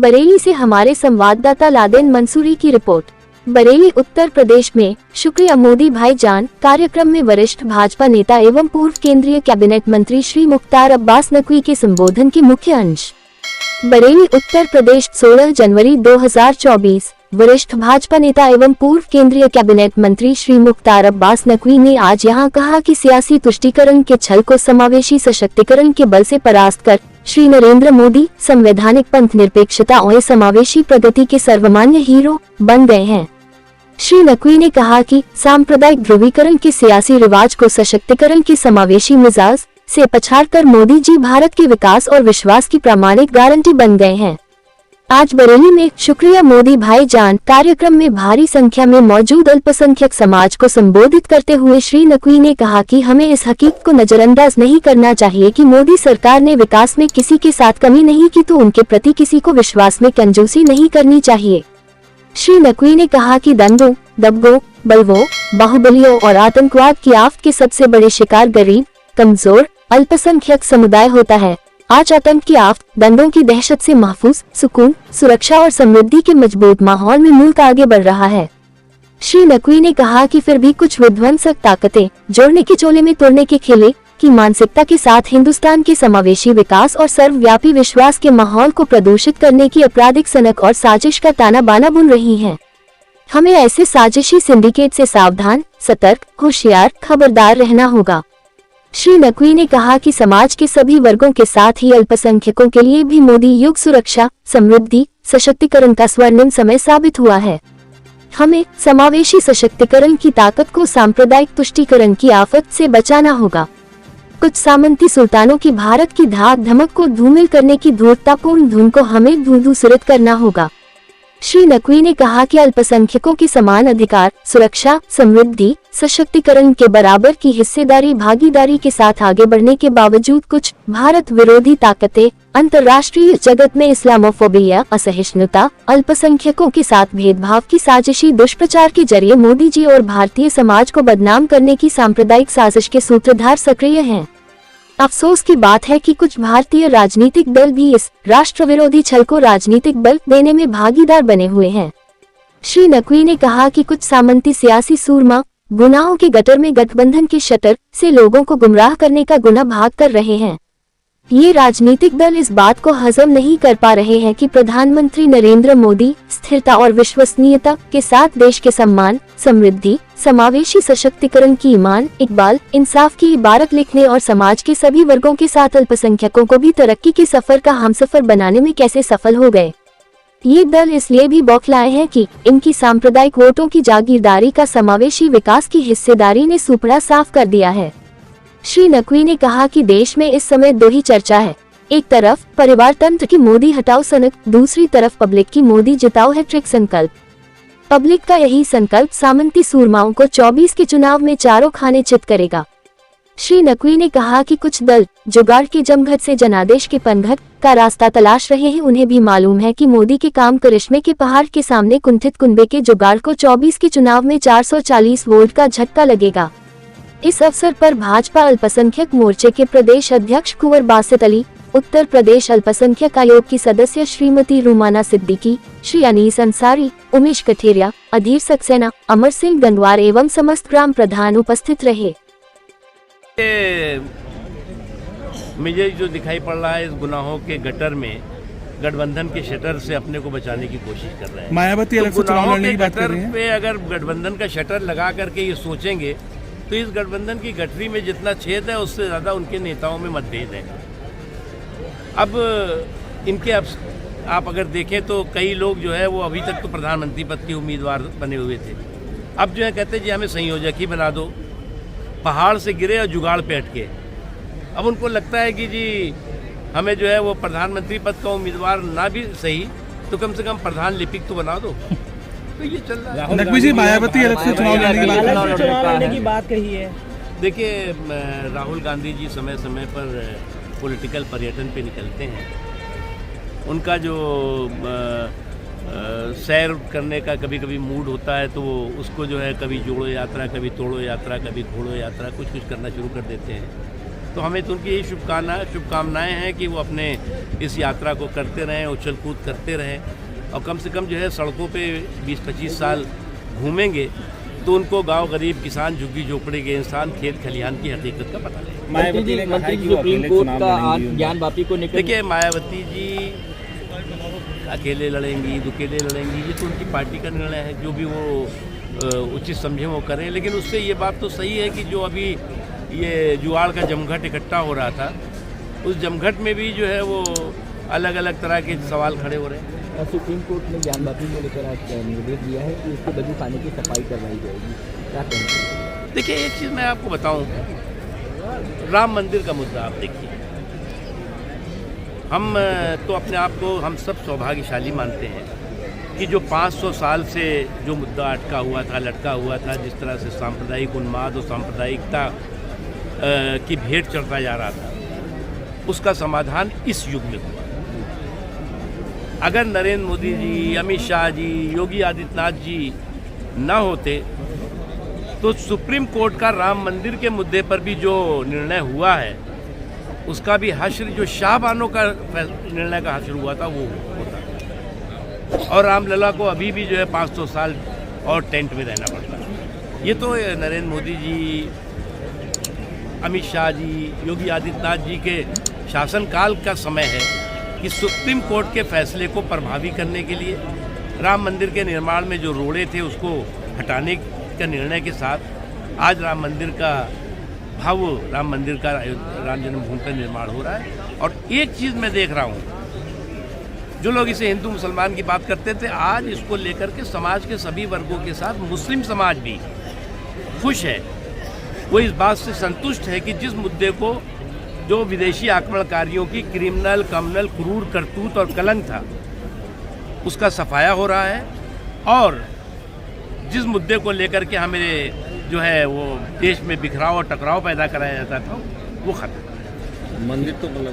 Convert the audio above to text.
बरेली से हमारे संवाददाता लादेन मंसूरी की रिपोर्ट। बरेली उत्तर प्रदेश में शुक्रिया मोदी भाईजान कार्यक्रम में वरिष्ठ भाजपा नेता एवं पूर्व केंद्रीय कैबिनेट मंत्री श्री मुख्तार अब्बास नकवी के संबोधन के मुख्य अंश। बरेली उत्तर प्रदेश 16 जनवरी 2024। वरिष्ठ भाजपा नेता एवं पूर्व केंद्रीय कैबिनेट मंत्री श्री मुख्तार अब्बास नकवी ने आज यहां कहा कि सियासी तुष्टीकरण के छल को समावेशी सशक्तिकरण के बल से परास्त कर श्री नरेंद्र मोदी संवैधानिक पंथ निरपेक्षता और समावेशी प्रगति के सर्वमान्य हीरो बन गए हैं। श्री नकवी ने कहा कि सांप्रदायिक ध्रुवीकरण के सियासी रिवाज को सशक्तिकरण के समावेशी मिजाज से पछाड़कर मोदी जी भारत के विकास और विश्वास की प्रामाणिक गारंटी बन गए हैं। आज बरेली में शुक्रिया मोदी भाईजान कार्यक्रम में भारी संख्या में मौजूद अल्पसंख्यक समाज को संबोधित करते हुए श्री नकवी ने कहा कि हमें इस हकीकत को नजरअंदाज नहीं करना चाहिए कि मोदी सरकार ने विकास में किसी के साथ कमी नहीं की तो उनके प्रति किसी को विश्वास में कंजूसी नहीं करनी चाहिए। श्री नकवी ने कहा कि दंगों, दबगों, बलवों, बाहुबलियों और आतंकवाद की आफत के सबसे बड़े शिकार गरीब, कमजोर, अल्पसंख्यक समुदाय होता है। आज आतंक की आफत, दंगों की दहशत से महफूज, सुकून, सुरक्षा और समृद्धि के मजबूत माहौल में मुल्क आगे बढ़ रहा है। श्री नकवी ने कहा कि फिर भी कुछ विध्वंसक ताकतें जोड़ने के चोले में तोड़ने के खेले की मानसिकता के साथ हिंदुस्तान के समावेशी विकास और सर्वव्यापी विश्वास के माहौल को प्रदूषित करने की आपराधिक सनक और साजिश का ताना बाना बुन रही हैं। हमें ऐसे साजिशी सिंडिकेट से सावधान, सतर्क, होशियार, खबरदार रहना होगा। श्री नकवी ने कहा कि समाज के सभी वर्गों के साथ ही अल्पसंख्यकों के लिए भी मोदी युग सुरक्षा, समृद्धि, सशक्तिकरण का स्वर्णिम समय साबित हुआ है। हमें समावेशी सशक्तिकरण की ताकत को सांप्रदायिक तुष्टीकरण की आफत से बचाना होगा। कुछ सामंती सुल्तानों की भारत की धाक धमक को धूमिल करने की धूर्ततापूर्ण धुन को हमें धूसरित करना होगा। श्री नकवी ने कहा कि अल्पसंख्यकों के समान अधिकार, सुरक्षा, समृद्धि, सशक्तिकरण के बराबर की हिस्सेदारी भागीदारी के साथ आगे बढ़ने के बावजूद कुछ भारत विरोधी ताकतें अंतर्राष्ट्रीय जगत में इस्लामोफोबिया, असहिष्णुता, अल्पसंख्यकों के साथ भेदभाव की साजिशी दुष्प्रचार के जरिए मोदी जी और भारतीय समाज को बदनाम करने की सांप्रदायिक साजिश के सूत्रधार सक्रिय हैं। अफसोस की बात है कि कुछ भारतीय राजनीतिक दल भी इस राष्ट्र विरोधी छल को राजनीतिक बल देने में भागीदार बने हुए हैं। श्री नकवी ने कहा कि कुछ सामंती सियासी सूरमा गुनाहों के गटर में गठबंधन के शटर से लोगों को गुमराह करने का गुनाह भाग कर रहे हैं। ये राजनीतिक दल इस बात को हजम नहीं कर पा रहे हैं कि प्रधानमंत्री नरेंद्र मोदी स्थिरता और विश्वसनीयता के साथ देश के सम्मान, समृद्धि, समावेशी सशक्तिकरण की ईमान, इकबाल, इंसाफ की इबारत लिखने और समाज के सभी वर्गों के साथ अल्पसंख्यकों को भी तरक्की के सफर का हमसफर बनाने में कैसे सफल हो गए। ये दल इसलिए भी बौखलाए हैं कि इनकी सांप्रदायिक वोटों की जागीरदारी का समावेशी विकास की हिस्सेदारी ने सुपड़ा साफ कर दिया है। श्री नकवी ने कहा कि देश में इस समय दो ही चर्चा है, एक तरफ परिवार तंत्र की मोदी हटाओ सनक, दूसरी तरफ पब्लिक की मोदी जिताओ हैट्रिक संकल्प। पब्लिक का यही संकल्प सामंती सूरमाओं को 24 के चुनाव में चारों खाने चित करेगा। श्री नकवी ने कहा कि कुछ दल जुगाड़ के जमघट से जनादेश के पनघट का रास्ता तलाश रहे हैं। उन्हें भी मालूम है कि मोदी के काम करिश्मे के पहाड़ के सामने कुंठित कुनबे के जुगाड़ को 24 के चुनाव में 440 वोट का झटका लगेगा। इस अवसर पर भाजपा अल्पसंख्यक मोर्चे के प्रदेश अध्यक्ष कुंवर बासित अली, उत्तर प्रदेश अल्पसंख्यक आयोग की सदस्य श्रीमती रुमाना सिद्दीकी, श्री अनीस अंसारी, उमेश कठेरिया, अधीर सक्सेना, अमर सिंह गंगवार एवं समस्त ग्राम प्रधान उपस्थित रहे। मुझे जो दिखाई पड़ रहा है, इस गुनाहों के गटर में गठबंधन के शटर से अपने को बचाने की कोशिश कर रहे हैं। मायावती अलग से चुनाव लड़ने की बात कर रही हैं। पे अगर गठबंधन का शटर लगा करके ये सोचेंगे तो इस गठबंधन की गठरी में जितना छेद है उससे ज़्यादा उनके नेताओं में मतभेद है। अब इनके आप अगर देखें तो कई लोग जो है वो अभी तक तो प्रधानमंत्री पद के उम्मीदवार बने हुए थे। अब जो है कहते हैं जी हमें संयोजक ही बना दो, पहाड़ से गिरे और जुगाड़ पे अटके। अब उनको लगता है कि जी हमें जो है वो प्रधानमंत्री पद का उम्मीदवार ना भी सही तो कम से कम प्रधान लिपिक तो बना दो। तो ये चल रहा है। नकवी जी, मायावती अलग से चुनाव लड़ने की बात कही है। देखिए, राहुल गांधी जी समय समय पर पॉलिटिकल पर्यटन पे निकलते हैं। उनका जो सैर करने का कभी कभी मूड होता है तो वो उसको जो है कभी जोड़ो यात्रा, कभी तोड़ो यात्रा, कभी घोड़ो यात्रा, कुछ करना शुरू कर देते हैं। तो हमें तो उनकी यही शुभकामनाएं हैं कि वो अपने इस यात्रा को करते रहें, उछल कूद करते रहें और कम से कम जो है सड़कों पे 20-25 साल घूमेंगे तो उनको गांव गरीब किसान झुग्गी झोपड़ी के इंसान खेत खलिहान की हकीकत का पता लगेगा। मायावती ने कहा है कि वो अकेले चुनाव लड़ेंगी। ज्ञान वापी को निकल देखिए, मायावती जी अकेले लड़ेंगी, दुकेले लड़ेंगी, ये तो उनकी पार्टी का निर्णय है, जो भी वो उचित समझे वो करें। लेकिन उससे ये बात तो सही है कि जो अभी ये जुआड़ का जमघट इकट्ठा हो रहा था, उस जमघट में भी जो है वो अलग अलग तरह के सवाल खड़े हो रहे हैं। सुप्रीम कोर्ट ने ज्ञान वापी को लेकर आज निर्देश दिया है कि उसके बदू खाने की सफाई करवाई जाएगी, क्या कहेंगे? देखिए, एक चीज़ मैं आपको बताऊं, राम मंदिर का मुद्दा आप देखिए, हम तो अपने आप को हम सब सौभाग्यशाली मानते हैं कि जो 500 साल से जो मुद्दा अटका हुआ था, लटका हुआ था, जिस तरह से सांप्रदायिक उन्माद और सांप्रदायिकता की भेंट चढ़ता जा रहा था, उसका समाधान इस युग में हुआ। अगर नरेंद्र मोदी जी, अमित शाह जी, योगी आदित्यनाथ जी ना होते तो सुप्रीम कोर्ट का राम मंदिर के मुद्दे पर भी जो निर्णय हुआ है उसका भी हश्र, जो शाहबानों का निर्णय का हश्र हुआ था, वो होता। और रामलला को अभी भी जो है 500 साल और टेंट में रहना पड़ता है। ये तो नरेंद्र मोदी जी, अमित शाह जी, योगी आदित्यनाथ जी के शासनकाल का समय है कि सुप्रीम कोर्ट के फैसले को प्रभावी करने के लिए राम मंदिर के निर्माण में जो रोड़े थे उसको हटाने का निर्णय के साथ आज राम मंदिर का राम जन्मभूमि का निर्माण हो रहा है। और एक चीज़ मैं देख रहा हूँ, जो लोग इसे हिंदू मुसलमान की बात करते थे, आज इसको लेकर के समाज के सभी वर्गों के साथ मुस्लिम समाज भी खुश है। वो इस बात से संतुष्ट है कि जिस मुद्दे को, जो विदेशी आक्रमणकारियों की क्रिमिनल, कम्युनल, क्रूर करतूत और कलंक था, उसका सफाया हो रहा है और जिस मुद्दे को लेकर के हमें जो है वो देश में बिखराव और टकराव पैदा कराया जाता था, वो खत्म। मंदिर तो